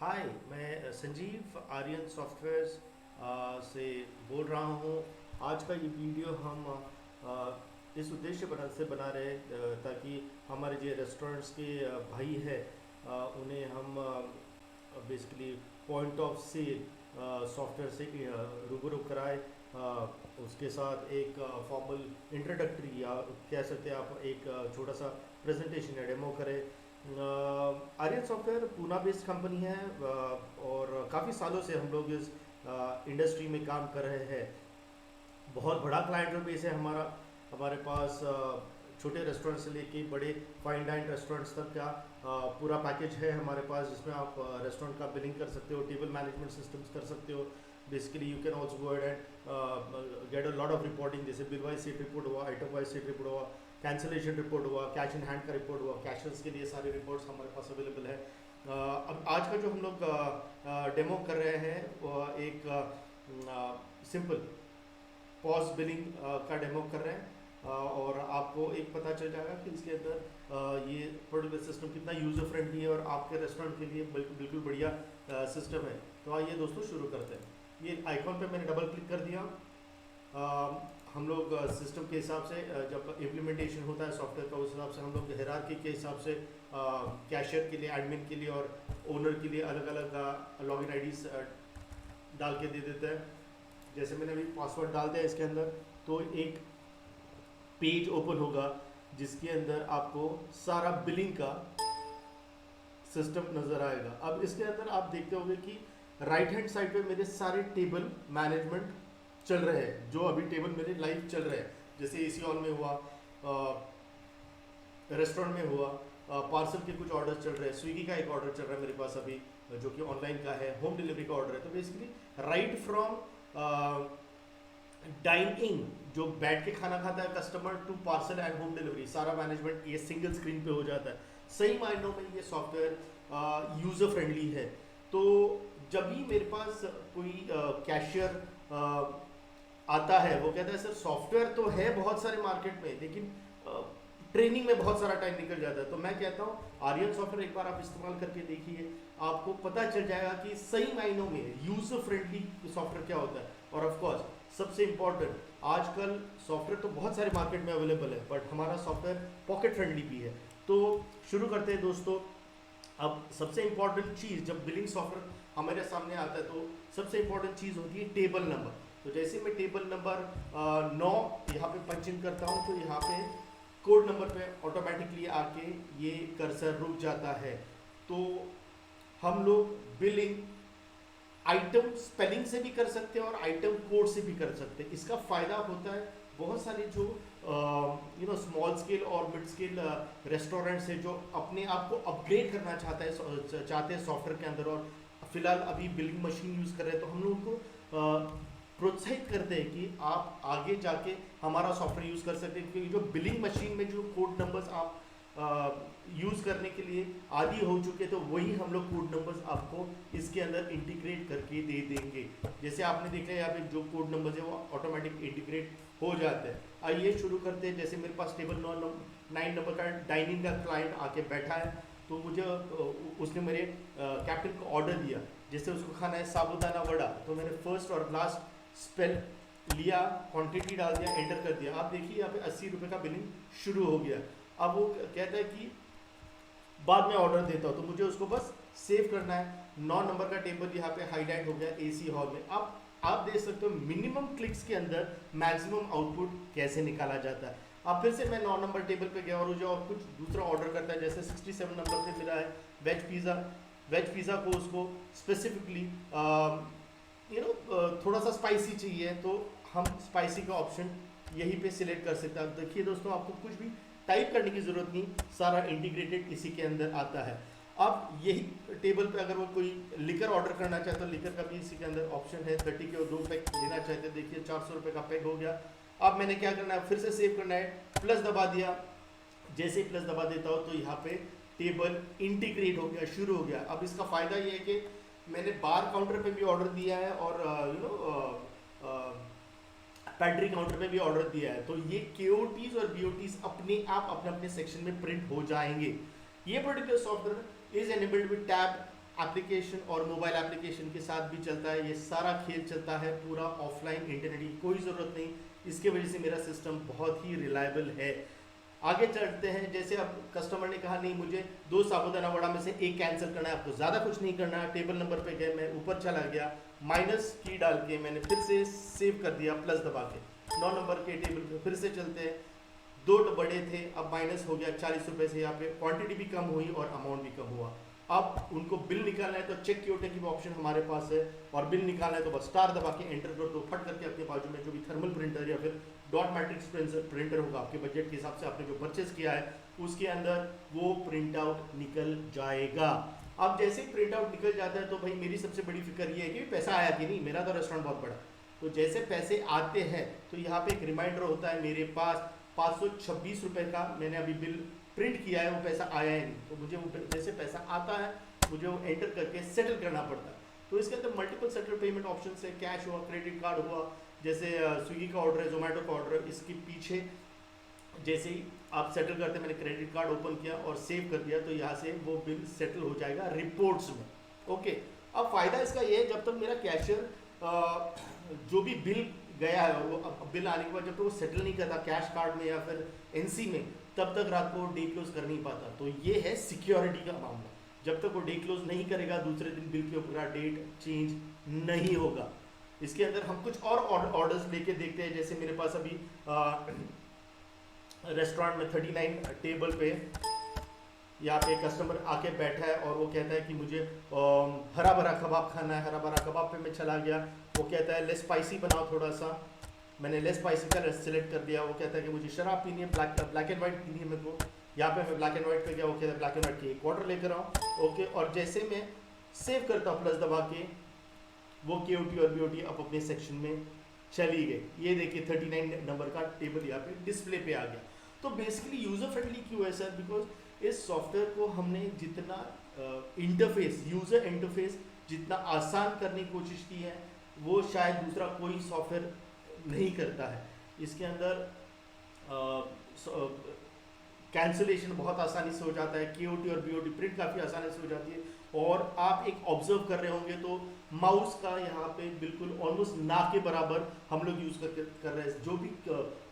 हाय, मैं संजीव आर्यन सॉफ्टवेयर्स से बोल रहा हूँ। आज का ये वीडियो हम इस उद्देश्य से बना रहे ताकि हमारे जो रेस्टोरेंट्स के भाई है उन्हें हम basically point of sale software से रूबरू कराए। उसके साथ एक फॉर्मल इंट्रोडक्टरी या कह सकते हैं आप एक छोटा सा प्रेजेंटेशन या डेमो करें। Aryan software Poona based company है और काफ़ी सालों से हम लोग इस इंडस्ट्री में काम कर रहे हैं। बहुत बड़ा क्लाइंट बेस है हमारा। हमारे पास छोटे रेस्टोरेंट से लेके बड़े फाइन डाइन रेस्टोरेंट्स तक का पूरा पैकेज है हमारे पास, जिसमें आप रेस्टोरेंट का बिलिंग कर सकते हो, टेबल मैनेजमेंट सिस्टम्स कर सकते हो। Basically you can also go and get a lot of reporting, जैसे बिल वाइज सीट रिपोर्ट हुआ, आइटम वाइज सीट रिपोर्ट हुआ, कैंसिलेशन रिपोर्ट हुआ, कैश इन हैंड का रिपोर्ट हुआ। कैशर्स के लिए सारे रिपोर्ट्स हमारे पास अवेलेबल है। अब आज का जो हम लोग डेमो कर रहे हैं वो एक सिंपल पॉज बिलिंग का डेमो कर रहे हैं। और आपको एक पता चल जाएगा कि इसके अंदर ये पर्टिकुलर सिस्टम कितना यूज़र फ्रेंडली है और आपके रेस्टोरेंट के लिए बिल्कुल बिल्कुल बढ़िया सिस्टम है। तो आइए दोस्तों शुरू करते हैं। ये आइकॉन पे मैंने डबल क्लिक कर दिया। हम लोग सिस्टम के हिसाब से जब इम्प्लीमेंटेशन होता है सॉफ्टवेयर का, उस हिसाब से हम लोग हायरार्की के हिसाब से कैशियर के लिए, एडमिन के लिए और ओनर के लिए अलग अलग लॉगिन आईडीज डाल के दे देते हैं। जैसे मैंने अभी पासवर्ड डाल दिया इसके अंदर, तो एक पेज ओपन होगा जिसके अंदर आपको सारा बिलिंग का सिस्टम नज़र आएगा। अब इसके अंदर आप देखते होंगे कि राइट हैंड साइड पे मेरे सारे टेबल मैनेजमेंट चल रहे हैं, जो अभी टेबल मेरे लाइव चल रहे हैं। जैसे एसी हॉल में हुआ, रेस्टोरेंट में हुआ, पार्सल के कुछ ऑर्डर चल रहे हैं, स्विगी का एक ऑर्डर चल रहा है मेरे पास अभी जो कि ऑनलाइन का है, होम डिलीवरी का ऑर्डर है। तो basically right from dine in, जो बैठ के खाना खाता है customer, to parcel and home delivery, सारा मैनेजमेंट ये सिंगल स्क्रीन पे हो जाता है। सही मायनों में ये सॉफ्टवेयर यूज़र फ्रेंडली है। तो जब भी मेरे पास कोई कैशियर आता है, वो कहता है सर सॉफ्टवेयर तो है बहुत सारे मार्केट में, लेकिन ट्रेनिंग में बहुत सारा टाइम निकल जाता है। तो मैं कहता हूँ आर्यन सॉफ्टवेयर एक बार आप इस्तेमाल करके देखिए, आपको पता चल जाएगा कि सही मायनों में यूज़र फ्रेंडली सॉफ्टवेयर क्या होता है। और ऑफ कोर्स सबसे इम्पॉर्टेंट, आजकल सॉफ्टवेयर तो बहुत सारे मार्केट में अवेलेबल है, बट हमारा सॉफ्टवेयर पॉकेट फ्रेंडली भी है। तो शुरू करते हैं दोस्तों। अब सबसे इम्पॉर्टेंट चीज़ जब बिलिंग सॉफ्टवेयर हमारे सामने आता है, तो सबसे इम्पॉर्टेंट चीज़ होती है टेबल नंबर। तो जैसे मैं टेबल नंबर 9 यहाँ पे पंच इन करता हूँ, तो यहाँ पे कोड नंबर पे ऑटोमेटिकली आके ये कर्सर रुक जाता है। तो हम लोग बिलिंग आइटम स्पेलिंग से भी कर सकते हैं और आइटम कोड से भी कर सकते हैं। इसका फ़ायदा होता है बहुत सारे जो स्मॉल स्केल और मिड स्केल रेस्टोरेंट्स है, जो अपने आप को अपग्रेड करना चाहते हैं सॉफ्टवेयर के अंदर, और फिलहाल अभी बिलिंग मशीन यूज़ कर रहे हैं। तो हम लोग उनको प्रोत्साहित करते हैं कि आप आगे जाके हमारा सॉफ्टवेयर यूज़ कर सकते हैं, क्योंकि जो बिलिंग मशीन में जो कोड नंबर्स आप यूज़ करने के लिए आदि हो चुके, तो वही हम लोग कोड नंबर्स आपको इसके अंदर इंटीग्रेट करके दे देंगे। जैसे आपने देखा यहाँ पे जो कोड नंबर्स है वो ऑटोमेटिक इंटीग्रेट हो जाते हैं। आइए शुरू करते हैं। जैसे मेरे पास टेबल 9 नंबर का डाइनिंग का क्लाइंट आके बैठा है, तो मुझे उसने मेरे कैप्टन को ऑर्डर दिया, जैसे उसको खाना है साबूदाना वड़ा, तो मैंने फर्स्ट और लास्ट स्पेल लिया, क्वांटिटी डाल दिया, एंटर कर दिया। आप देखिए यहाँ पे 80 रुपये का बिलिंग शुरू हो गया। अब वो कहता है कि बाद में ऑर्डर देता हूँ, तो मुझे उसको बस सेव करना है। 9 नंबर का टेबल यहाँ पे हाईलाइट हो गया एसी हॉल में। अब आप देख सकते हो मिनिमम क्लिक्स के अंदर मैक्सिमम आउटपुट कैसे निकाला जाता है। अब फिर से मैं 9 नंबर टेबल पे गया और मुझे और कुछ दूसरा ऑर्डर करता है, जैसे 67 नंबर पे मिला है वेज पिज़्ज़ा। वेज पिज़्ज़ा को उसको स्पेसिफिकली थोड़ा सा स्पाइसी चाहिए, तो हम स्पाइसी का ऑप्शन यहीं पे सिलेक्ट कर सकते हैं। देखिए दोस्तों, आपको कुछ भी टाइप करने की ज़रूरत नहीं, सारा इंटीग्रेटेड इसी के अंदर आता है। अब यही टेबल पे अगर वो कोई लिकर ऑर्डर करना चाहे तो लिकर का भी इसी के अंदर ऑप्शन है। 30 के और 2 पैक लेना चाहते हैं, देखिए 400 रुपये का पैक हो गया। अब मैंने क्या करना है, फिर से सेव करना है, प्लस दबा दिया। जैसे ही प्लस दबा देता हो तो यहाँ पे टेबल इंटीग्रेट हो गया, शुरू हो गया। अब इसका फ़ायदा ये है कि मैंने बार काउंटर पे भी ऑर्डर दिया है और पेंट्री काउंटर पे भी ऑर्डर दिया है, तो ये केओटीज और बीओटीज अपने आप अपने अपने सेक्शन में प्रिंट हो जाएंगे। ये particular software is enabled with tab application और मोबाइल एप्लीकेशन के साथ भी चलता है। ये सारा खेल चलता है पूरा ऑफलाइन, इंटरनेट की कोई ज़रूरत नहीं। इसके वजह से मेरा सिस्टम बहुत ही रिलायबल है। आगे चलते हैं, जैसे अब कस्टमर ने कहा नहीं मुझे 2 साबूदाना वड़ा में से एक कैंसिल करना है, आपको ज़्यादा कुछ नहीं करना है। टेबल नंबर पे गए, मैं ऊपर चला गया, माइनस की डाल के मैंने फिर से सेव कर दिया, प्लस दबा के 9 नंबर के टेबल पे फिर से चलते हैं। 2 बड़े थे, अब माइनस हो गया 40 रुपये से, यहाँ पे क्वांटिटी भी कम हुई और अमाउंट भी कम हुआ। अब उनको बिल निकालना है तो चेक क्योटे की ऑप्शन हमारे पास है, और बिल निकालना है तो बस स्टार दबा के एंटर कर दो। फट करके अपने बाजू में जो भी थर्मल प्रिंटर या फिर डॉट मैट्रिक्स प्रिंटर होगा आपके बजट के हिसाब से आपने जो परचेस किया है उसके अंदर वो प्रिंट आउट निकल जाएगा। अब जैसे ही प्रिंट आउट निकल जाता है तो भाई मेरी सबसे बड़ी फिक्र ये है कि पैसा आया कि नहीं। मेरा तो रेस्टोरेंट बहुत बड़ा, तो जैसे पैसे आते हैं तो यहाँ पे एक रिमाइंडर होता है मेरे पास 526 रुपये का मैंने अभी बिल प्रिंट किया है, वो पैसा आया है नहीं। तो मुझे वो जैसे पैसा आता है मुझे वो एंटर करके सेटल करना पड़ता है। तो इसके अंदर मल्टीपल सेटल पेमेंट ऑप्शन है, कैश हुआ, क्रेडिट कार्ड हुआ, जैसे स्विगी का ऑर्डर है, जोमेटो का ऑर्डर है, इसके पीछे जैसे ही आप सेटल करते, मैंने क्रेडिट कार्ड ओपन किया और सेव कर दिया तो यहाँ से वो बिल सेटल हो जाएगा रिपोर्ट्स में। ओके, अब फ़ायदा इसका ये है जब तक मेरा कैशियर जो भी बिल गया है वो अब बिल आने के बाद जब तक वो सेटल नहीं करता कैश कार्ड में या फिर एनसी में, तब तक रात को डे क्लोज कर नहीं पाता। तो ये है सिक्योरिटी का मामला। जब तक वो डे क्लोज नहीं करेगा दूसरे दिन बिल के ऊपर डेट चेंज नहीं होगा। इसके अंदर हम कुछ और ऑर्डर्स लेके देखते हैं। जैसे मेरे पास अभी रेस्टोरेंट में 39 टेबल पे यहाँ पे कस्टमर आके बैठा है और वो कहता है कि मुझे हरा भरा कबाब खाना है। हरा भरा कबाब पे मैं चला गया, वो कहता है लेस स्पाइसी बनाओ थोड़ा सा, मैंने लेस स्पाइसी का सिलेक्ट कर दिया। वो कहता है कि मुझे शराब पीनी है, ब्लैक एंड वाइट पीनी है मेरे को। यहाँ पे मैं ब्लैक एंड वाइट पे गया, वो कहता है ब्लैक एंड वाइट की एक ऑर्डर लेकर आओ। ओके, और जैसे मैं सेव करता हूँ प्लस दबा के, वो KOT और BOT अब अपने सेक्शन में चली गई। ये देखिए 39 नंबर का टेबल यहाँ पे डिस्प्ले पे आ गया। तो बेसिकली यूज़र फ्रेंडली क्यों है सर? बिकॉज इस सॉफ्टवेयर को हमने जितना इंटरफेस, यूज़र इंटरफेस जितना आसान करने की कोशिश की है वो शायद दूसरा कोई सॉफ्टवेयर नहीं करता है। इसके अंदर कैंसिलेशन बहुत आसानी से हो जाता है, KOT और BOT प्रिंट काफ़ी आसानी से हो जाती है। और आप एक ऑब्जर्व कर रहे होंगे तो माउस का यहाँ पे बिल्कुल ऑलमोस्ट ना के बराबर हम लोग यूज़ कर रहे हैं। जो भी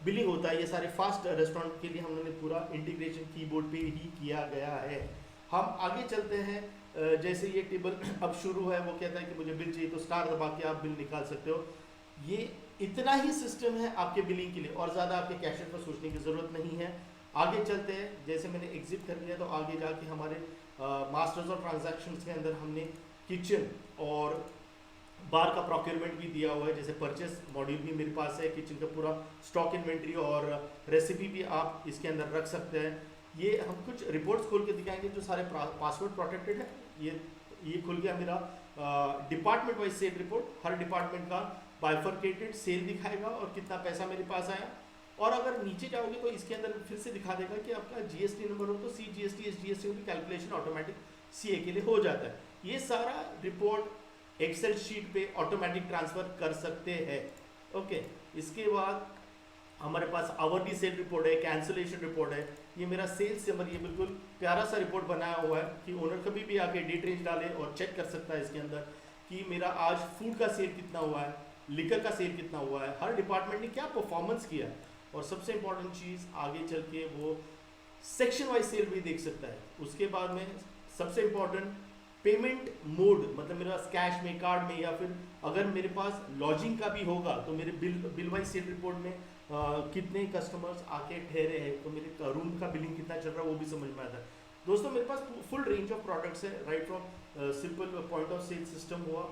बिलिंग होता है ये सारे फास्ट रेस्टोरेंट के लिए हम लोगों ने पूरा इंटीग्रेशन कीबोर्ड पे ही किया गया है। हम आगे चलते हैं, जैसे ये टेबल अब शुरू है, वो कहता है कि मुझे बिल चाहिए तो स्टार दबा के आप बिल निकाल सकते हो। ये इतना ही सिस्टम है आपके बिलिंग के लिए और ज़्यादा आपके कैशियर पर सोचने की ज़रूरत नहीं है। आगे चलते हैं, जैसे मैंने एग्जिट कर लिया तो आगे जाके हमारे मास्टर्स और ट्रांजैक्शंस के अंदर हमने किचन और बार का प्रोक्योरमेंट भी दिया हुआ है। जैसे परचेस मॉड्यूल भी मेरे पास है, किचन का पूरा स्टॉक इन्वेंट्री और रेसिपी भी आप इसके अंदर रख सकते हैं। ये हम कुछ रिपोर्ट्स खोल के दिखाएंगे जो सारे पासवर्ड प्रोटेक्टेड है। ये खुल गया मेरा डिपार्टमेंट वाइज सेल रिपोर्ट। हर डिपार्टमेंट का बाइफरकेटेड सेल दिखाएगा और कितना पैसा मेरे पास आया। और अगर नीचे जाओगे तो इसके अंदर फिर से दिखा देगा कि आपका GST नंबर हो तो CGST SGST की कैलकुलेशन ऑटोमेटिक CA के लिए हो जाता है। ये सारा रिपोर्ट एक्सेल शीट पे ऑटोमेटिक ट्रांसफर कर सकते हैं। ओके, इसके बाद हमारे पास आवरली सेल रिपोर्ट है, कैंसिलेशन रिपोर्ट है। ये मेरा सेल्स समरी, ये बिल्कुल प्यारा सा रिपोर्ट बनाया हुआ है कि ओनर कभी भी आके डेट रेंज डाले और चेक कर सकता है इसके अंदर कि मेरा आज फूड का सेल कितना हुआ है, लिकर का सेल कितना हुआ है, हर डिपार्टमेंट ने क्या परफॉर्मेंस किया है। और सबसे इंपॉर्टेंट चीज़ आगे चल के वो सेक्शन वाइज सेल भी देख सकता है। उसके बाद में सबसे इंपॉर्टेंट पेमेंट मोड, मतलब मेरे पास कैश में, कार्ड में, या फिर अगर मेरे पास लॉजिंग का भी होगा तो मेरे बिल वाइज सेल रिपोर्ट में कितने कस्टमर्स आके ठहरे हैं, तो मेरे रूम का बिलिंग कितना चल रहा है वो भी समझ में आता है। दोस्तों मेरे पास फुल रेंज ऑफ प्रोडक्ट्स है, right from simple point of sale system हुआ,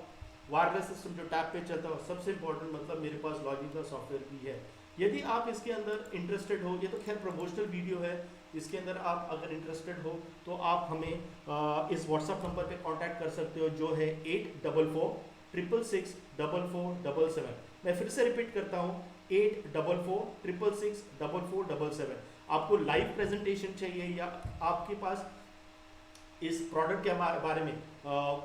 वायरलेस सिस्टम जो टैब पे चलता है, और सबसे इंपॉर्टेंट मतलब मेरे पास लॉजिंग का सॉफ्टवेयर भी है। यदि आप इसके अंदर इंटरेस्टेड हो, ये तो खैर प्रमोशनल वीडियो है, इसके अंदर आप अगर इंटरेस्टेड हो तो आप हमें इस व्हाट्सएप नंबर पे कांटेक्ट कर सकते हो जो है 8446664477। मैं फिर से रिपीट करता हूँ 8446664477। आपको लाइव प्रेजेंटेशन चाहिए या आपके पास इस प्रोडक्ट के बारे में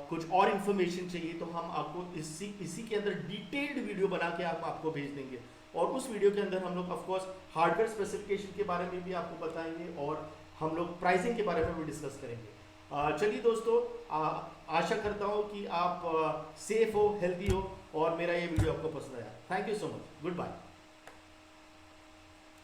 कुछ और इन्फॉर्मेशन चाहिए तो हम आपको इसी के अंदर डिटेल्ड वीडियो बना के आपको भेज देंगे। और उस वीडियो के अंदर हम लोग ऑफकोर्स हार्डवेयर स्पेसिफिकेशन के बारे में भी आपको बताएंगे और हम लोग प्राइसिंग के बारे में भी डिस्कस करेंगे। चलिए दोस्तों, आशा करता हूँ कि आप सेफ हो, हेल्दी हो, और मेरा ये वीडियो आपको पसंद आया। Thank you so much, good bye.